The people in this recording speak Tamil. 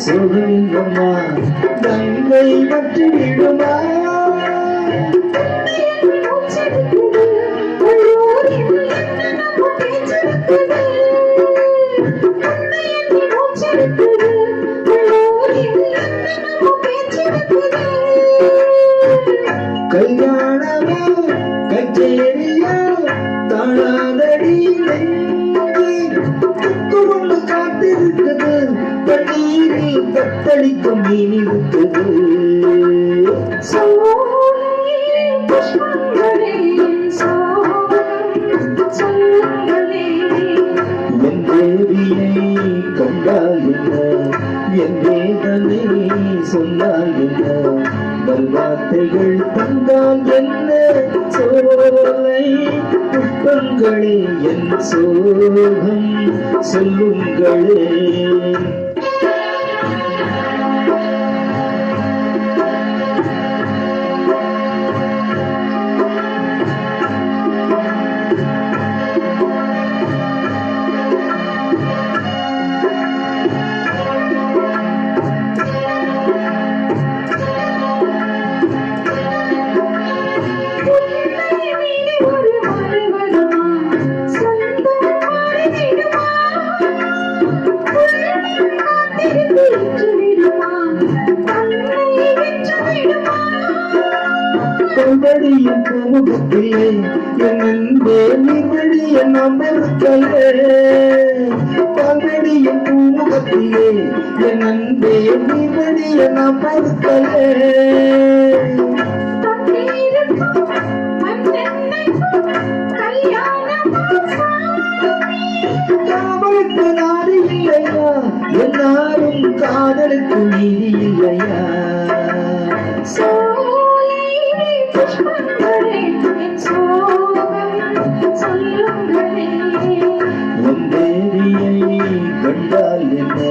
சொல்லுமா தங்கை பற்றி விடுமா கல்யாணமோ கச்சேரியோ தாழாதடி கொண்டு காத்திருக்குது பன்னீரில் கத்தளிக்கும் மீன் இருக்குது என் தேவியை கண்டால் என்ன என் வேதனை சொன்னால் என்ன நல்வார்த்தைகள் தந்தால் என்ன சோலை புஷ்பங்களே என் சோகம் சொல்லுங்களே கொண்டடியும் பூமுகத்திலே என் அன்பே நீர்வழி என் அமர்க்கையே கொண்டடியும் பூமுகத்திலே என் அன்பே நீர்வழி என் அமர்க்கையே காவலுக்கு நாடு இல்லையா எல்லாரும் காதலுக்கு நீதி இல்லையா உன் தேவியை கண்டால் என்ன